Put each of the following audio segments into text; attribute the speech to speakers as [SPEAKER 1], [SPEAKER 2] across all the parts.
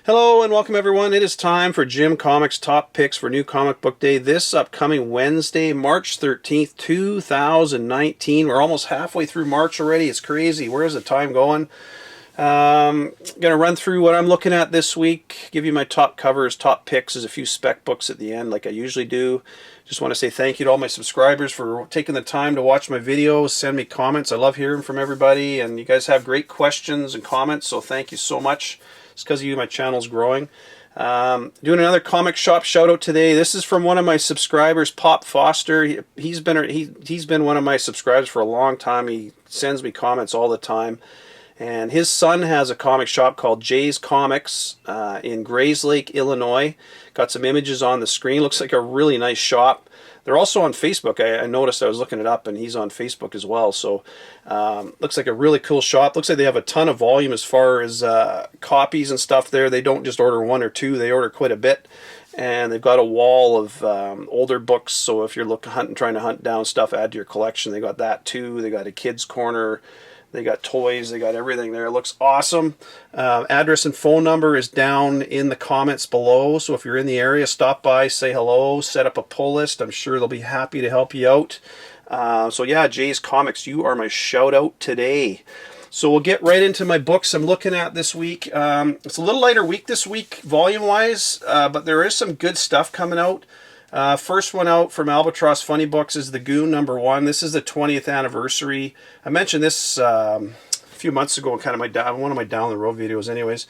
[SPEAKER 1] Hello and welcome everyone. It is time for Jim Comics Top Picks for New Comic Book Day this upcoming Wednesday, March 13th, 2019. We're almost halfway through March already. It's crazy. Where's the time going? Going to run through what I'm looking at this week, give you my top covers, top picks, there's a few spec books at the end like I usually do. Just want to say thank you to all my subscribers for taking the time to watch my videos, send me comments. I love hearing from everybody, and you guys have great questions and comments, so thank you so much. It's because of you my channel's growing. Doing another comic shop shout out today. This is from one of my subscribers, Pop Foster. He's been one of my subscribers for a long time. He sends me comments all the time. And his son has a comic shop called Jay's Comics in Grayslake, Illinois. Got some images on the screen. Looks like a really nice shop. They're also on Facebook. I noticed, I was looking it up, and he's on Facebook as well. So looks like a really cool shop. Looks like they have a ton of volume as far as copies and stuff there. They don't just order one or two. They order quite a bit. And they've got a wall of older books. So if you're trying to hunt down stuff, add to your collection, they got that too. They got a kids corner. They got toys, they got everything there. It looks awesome. Address and phone number is down in the comments below. So if you're in the area, stop by, say hello, set up a pull list. I'm sure they'll be happy to help you out. So yeah, Jay's Comics, you are my shout out today. So we'll get right into my books I'm looking at this week. It's a little lighter week this week, volume-wise, but there is some good stuff coming out. First one out from Albatross Funny Books is the Goon #1. This is the 20th anniversary. I mentioned this a few months ago in kind of one of my down the road videos anyways.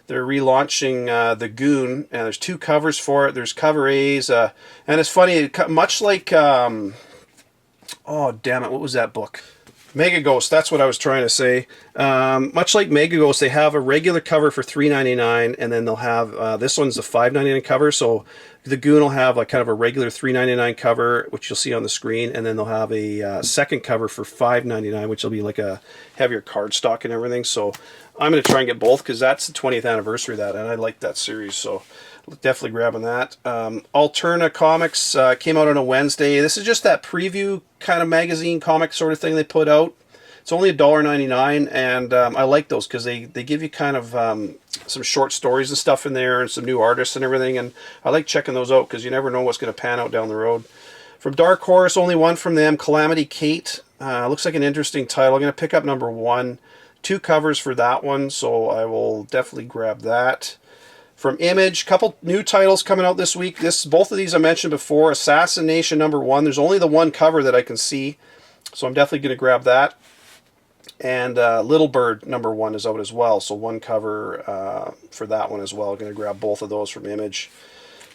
[SPEAKER 1] They're relaunching the Goon, and there's two covers for it. There's cover A's, and it's funny, much like, oh damn it, what was that book? Mega Ghost, that's what I was trying to say. Much like Mega Ghost, they have a regular cover for $3.99, and then they'll have, this one's a $5.99 cover, so the Goon will have like kind of a regular $3.99 cover, which you'll see on the screen, and then they'll have a second cover for $5.99, which will be like a heavier cardstock and everything. So I'm going to try and get both, because that's the 20th anniversary of that, and I like that series, so definitely grabbing that. Alterna Comics came out on a Wednesday. This is just that preview kind of magazine comic sort of thing they put out. It's only $1.99, and I like those because they give you kind of some short stories and stuff in there, and some new artists and everything, and I like checking those out because you never know what's going to pan out down the road. From Dark Horse, only one from them, Calamity Kate. Looks like an interesting title. I'm going to pick up #1. Two covers for that one, so I will definitely grab that. From Image, couple new titles coming out this week. Both of these I mentioned before. Assassination #1. There's only the one cover that I can see, so I'm definitely going to grab that. And Little Bird #1 is out as well, so one cover for that one as well. I'm going to grab both of those from Image.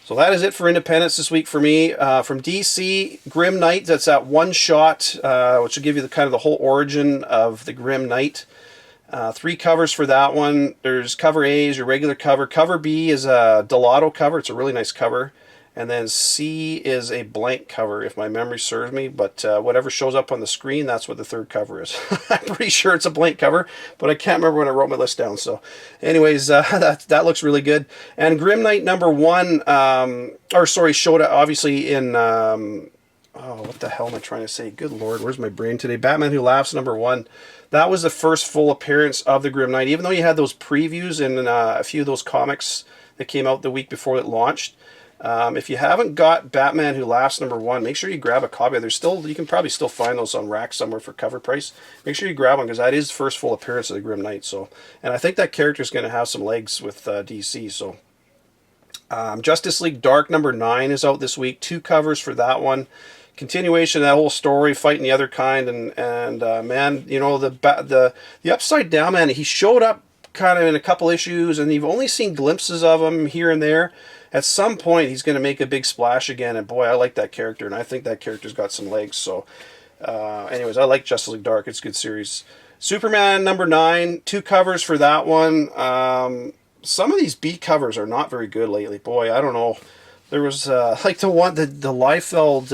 [SPEAKER 1] So that is it for Independence this week for me. From DC, Grim Knight, that's that one shot, which will give you kind of the whole origin of the Grim Knight. Three covers for that one. There's cover A is your regular cover. Cover B is a Delato cover. It's a really nice cover. And then C is a blank cover, if my memory serves me. But whatever shows up on the screen, that's what the third cover is. I'm pretty sure it's a blank cover, but I can't remember when I wrote my list down. So anyways, that looks really good. And Grim Knight #1, showed up obviously in... oh, what the hell am I trying to say? Good Lord, where's my brain today? Batman Who Laughs #1. That was the first full appearance of the Grim Knight. Even though you had those previews in a few of those comics that came out the week before it launched. If you haven't got Batman Who Laughs #1, make sure you grab a copy. You can probably still find those on rack somewhere for cover price. Make sure you grab one, because that is the first full appearance of the Grim Knight. So, and I think that character is going to have some legs with DC. So, Justice League Dark #9 is out this week. Two covers for that one. Continuation of that whole story, fighting the other kind, and man, you know, the Upside Down Man, he showed up kind of in a couple issues, and you've only seen glimpses of him here and there. At some point, he's going to make a big splash again, and boy, I like that character, and I think that character's got some legs. So, anyways, I like Justice League Dark. It's a good series. Superman #9, two covers for that one. Some of these B covers are not very good lately. Boy, I don't know. There was like the Liefeld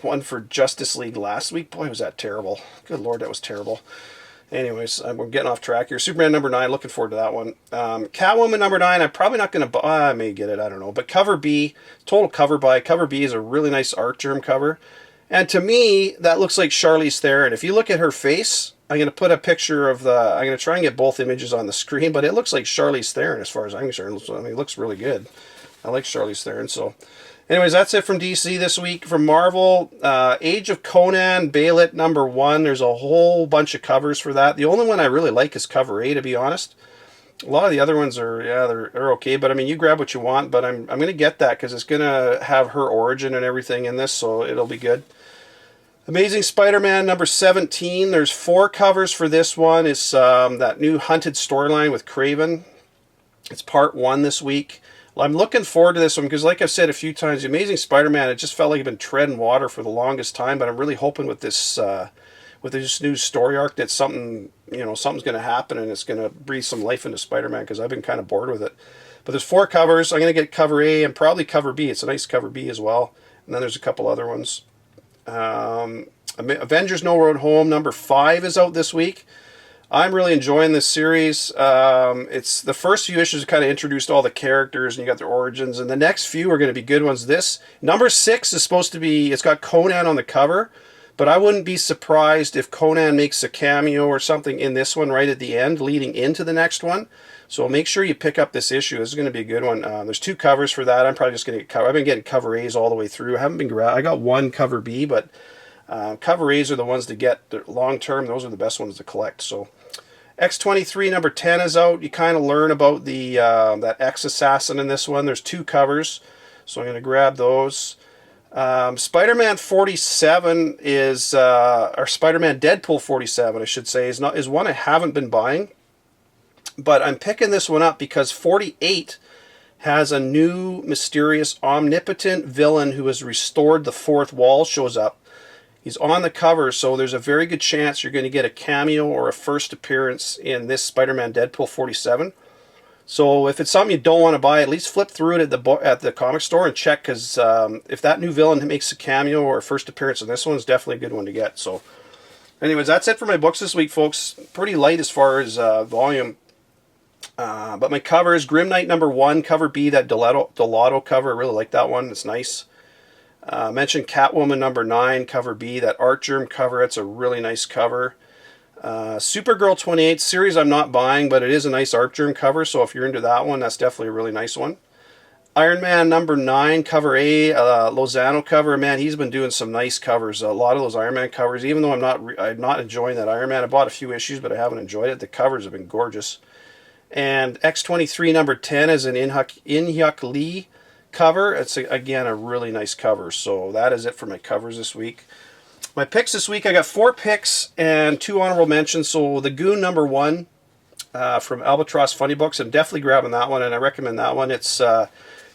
[SPEAKER 1] one for Justice League last week. Boy, was that terrible. Good Lord, that was terrible. Anyways, we're getting off track here. Superman #9, looking forward to that one. Catwoman #9, I'm probably not going to buy. I may get it, I don't know. But cover B, total cover buy. Cover B is a really nice art germ cover. And to me, that looks like Charlize Theron. If you look at her face, I'm going to put a picture of the... I'm going to try and get both images on the screen, but it looks like Charlize Theron as far as I'm concerned. I mean, it looks really good. I like Charlize Theron, so... Anyways, that's it from DC this week. From Marvel, Age of Conan, Bailit #1. There's a whole bunch of covers for that. The only one I really like is cover A, to be honest. A lot of the other ones are, yeah, they're okay. But, I mean, you grab what you want. But I'm going to get that because it's going to have her origin and everything in this, so it'll be good. Amazing Spider-Man #17. There's 4 covers for this one. It's that new Hunted storyline with Kraven. It's part 1 this week. Well, I'm looking forward to this one because, like I've said a few times, The Amazing Spider-Man, it just felt like I've been treading water for the longest time. But I'm really hoping with this new story arc that something, something's going to happen and it's going to breathe some life into Spider-Man because I've been kind of bored with it. But there's 4 covers. I'm going to get cover A and probably cover B. It's a nice cover B as well. And then there's a couple other ones. Avengers No Road Home #5 is out this week. I'm really enjoying this series. It's the first few issues kind of introduced all the characters and you got their origins, and the next few are going to be good ones. This #6 is supposed to be, it's got Conan on the cover, but I wouldn't be surprised if Conan makes a cameo or something in this one right at the end leading into the next one. So make sure you pick up this issue. This is going to be a good one. There's 2 covers for that. I'm probably just going to get cover. I've been getting cover A's all the way through. I got 1 cover B, but cover A's are the ones to get long term. Those are the best ones to collect. So X-23 #10 is out. You kind of learn about the that X-assassin in this one. There's 2 covers, so I'm going to grab those. Spider-Man 47 is, or Spider-Man Deadpool 47, I should say, is one I haven't been buying. But I'm picking this one up because 48 has a new mysterious omnipotent villain who has restored the 4th wall shows up. He's on the cover, so there's a very good chance you're going to get a cameo or a first appearance in this Spider-Man Deadpool 47. So if it's something you don't want to buy, at least flip through it at the comic store and check, because if that new villain makes a cameo or a first appearance in this one, it's definitely a good one to get. So anyways, that's it for my books this week, folks. Pretty light as far as volume. But my cover is Grim Knight #1, cover B, that Delato cover. I really like that one. It's nice. Mentioned Catwoman #9, cover B, that Art Germ cover. It's a really nice cover. Supergirl 28 series I'm not buying, but it is a nice Art Germ cover, so if you're into that one, that's definitely a really nice one. Iron Man #9, cover A, Lozano cover. Man, he's been doing some nice covers. A lot of those Iron Man covers, even though I'm not enjoying that Iron Man. I bought a few issues, but I haven't enjoyed it. The covers have been gorgeous. And X-23 #10 is an In-Hyuk Lee cover. It's again a really nice cover. So that is it for my covers this week. My picks this week, I got 4 picks and 2 honorable mentions. So the Goon #1 from Albatross Funny Books, I'm definitely grabbing that one, and I recommend that one. It's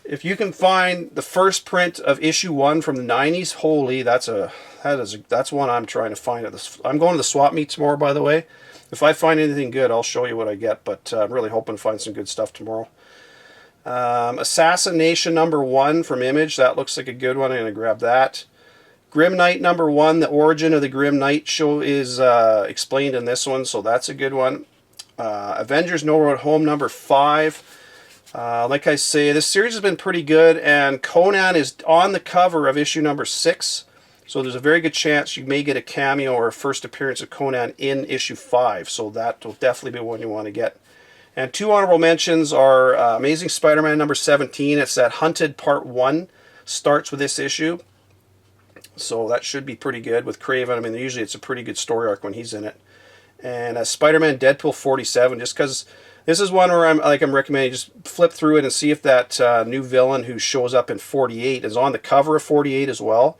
[SPEAKER 1] if you can find the first print of issue 1 from the 90s, holy, that's one I'm trying to find. I'm going to the swap meet tomorrow, by the way. If I find anything good, I'll show you what I get, but I'm really hoping to find some good stuff tomorrow. Assassination #1 from Image. That looks like a good one. I'm going to grab that. Grim Knight #1. The origin of the Grim Knight show is explained in this one, so that's a good one. Avengers No Road Home #5. Like I say, this series has been pretty good, and Conan is on the cover of issue #6. So there's a very good chance you may get a cameo or a first appearance of Conan in issue 5. So that will definitely be one you want to get. And 2 honorable mentions are Amazing Spider-Man #17. It's that Hunted Part 1. Starts with this issue. So that should be pretty good with Kraven. I mean, usually it's a pretty good story arc when he's in it. And Spider-Man Deadpool 47, just because this is one where I'm recommending just flip through it and see if that new villain who shows up in 48 is on the cover of 48 as well.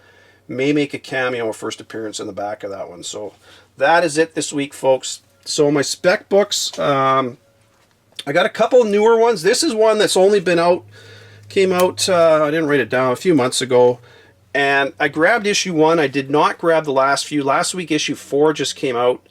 [SPEAKER 1] May make a cameo or first appearance in the back of that one. So that is it this week, folks. So my spec books, I got a couple newer ones. This is one that's only been out, came out, I didn't write it down, a few months ago. And I grabbed issue 1. I did not grab the last few. Last week issue 4 just came out.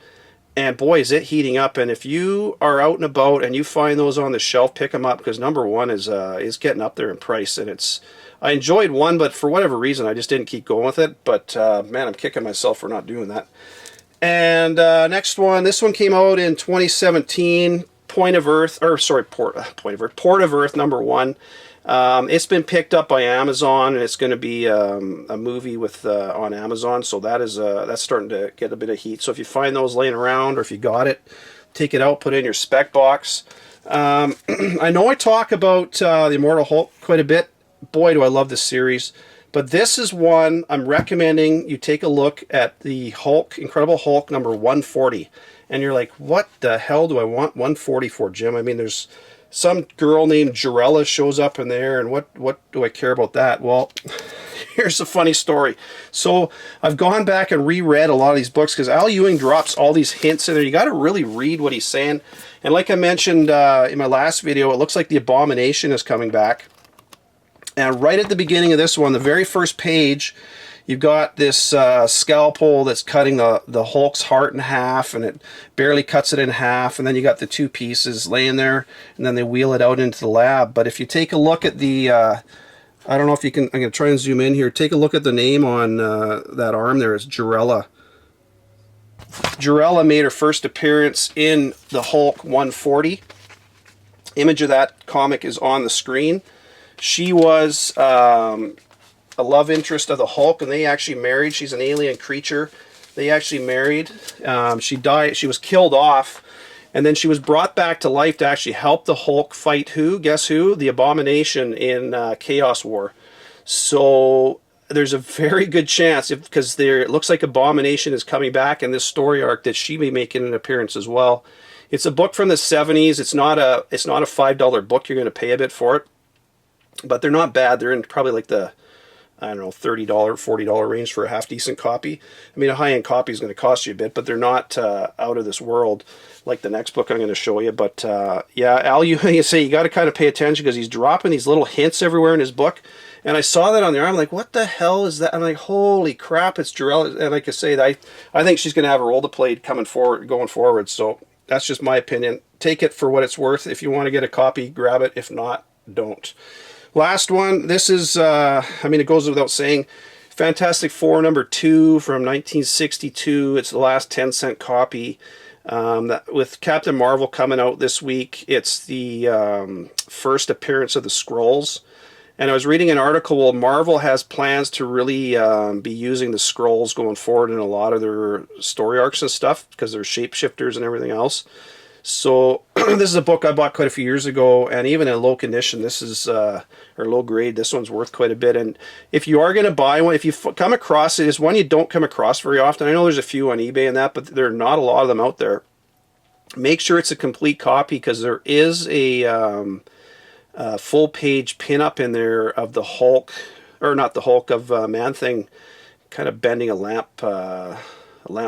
[SPEAKER 1] And boy, is it heating up. And if you are out and about and you find those on the shelf, pick them up, because #1 is getting up there in price. And I enjoyed 1, but for whatever reason, I just didn't keep going with it. But man, I'm kicking myself for not doing that. And next one, this one came out in 2017. Point of Earth, or sorry, Port of Earth #1. It's been picked up by Amazon, and it's going to be a movie with on Amazon. So that is that's starting to get a bit of heat. So if you find those laying around, or if you got it, take it out, put it in your spec box. I know I talk about the Immortal Hulk quite a bit. Boy, do I love this series. But this is one I'm recommending you take a look at, the Hulk, Incredible Hulk number 140. And you're like, what the hell do I want 140 for, Jim? I mean, there's some girl named Jarella shows up in there, and what do I care about that? Well, here's a funny story. So I've gone back and reread a lot of these books because Al Ewing drops all these hints in there. You got to really read what he's saying. And like I mentioned in my last video, it looks like the Abomination is coming back. And right at the beginning of this one, the very first page, you've got this scalpel that's cutting the Hulk's heart in half, and it barely cuts it in half, and then you got the two pieces laying there, and then they wheel it out into the lab. But if you take a look at the, I don't know if you can, I'm going to try and zoom in here, take a look at the name on that arm there, it's Jarella. Jarella made her first appearance in the Hulk 140. Image of that comic is on the screen. She was a love interest of the Hulk, and they actually married. She's an alien creature. They actually married. She died. She was killed off, and then she was brought back to life to actually help the Hulk fight who? Guess who? The Abomination in Chaos War. So there's a very good chance, because it looks like Abomination is coming back in this story arc, that she may make an appearance as well. It's a book from the 70s. It's not a $5 book. You're going to pay a bit for it. But they're not bad. They're in probably like the, I don't know, $30, $40 range for a half-decent copy. I mean, a high-end copy is going to cost you a bit, but they're not out of this world like the next book I'm going to show you. But, yeah, Al, you say you got to kind of pay attention because he's dropping these little hints everywhere in his book. And I saw that on there. I'm like, what the hell is that? I'm like, holy crap, it's Jarella. And like I say, I think she's going to have a role to play going forward. So that's just my opinion. Take it for what it's worth. If you want to get a copy, grab it. If not, don't. Last one, this is, I mean, it goes without saying, Fantastic Four #2 from 1962. It's the last 10-cent copy. With Captain Marvel coming out this week, it's the first appearance of the Skrulls. And I was reading an article, well, Marvel has plans to really be using the Skrulls going forward in a lot of their story arcs and stuff, because they're shapeshifters and everything else. So this is a book I bought quite a few years ago, and even in low condition, this is, or low grade, this one's worth quite a bit. And if you are going to buy one, if you come across it, it's one you don't come across very often. I know there's a few on eBay and that, but there are not a lot of them out there. Make sure it's a complete copy, because there is a full-page pin-up in there of the Hulk, or not the Hulk, of Man-Thing kind of bending a lamp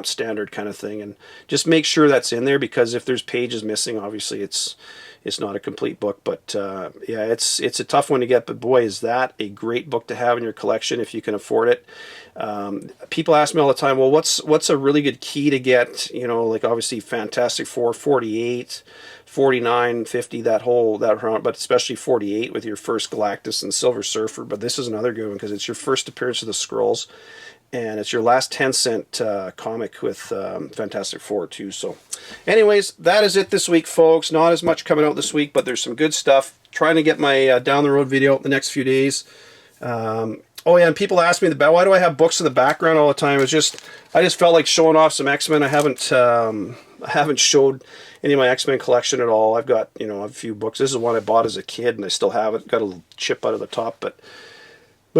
[SPEAKER 1] standard kind of thing, and just make sure that's in there, because if there's pages missing, obviously it's not a complete book. But yeah, it's a tough one to get, but boy, is that a great book to have in your collection if you can afford it. People ask me all the time, well, what's a really good key to get, you know, like obviously Fantastic Four 48, 49, 50, that round, but especially 48 with your first Galactus and Silver Surfer. But this is another good one because it's your first appearance of the Skrulls, and it's your last 10-cent comic with Fantastic Four too. So anyways, that is it this week, folks. Not as much coming out this week, but there's some good stuff. Trying to get my down the road video the next few days. Oh yeah, and people ask me why do I have books in the background all the time? I just felt like showing off some X-Men. I haven't showed any of my X-Men collection at all. I've got, you know, a few books. This is one I bought as a kid, and I still have it. Got a little chip out of the top, but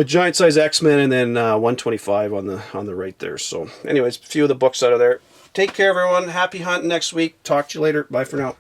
[SPEAKER 1] giant size X-Men, and then 125 on the right there. So anyways, a few of the books out of there. Take care, everyone. Happy hunting next week. Talk to you later. Bye for now.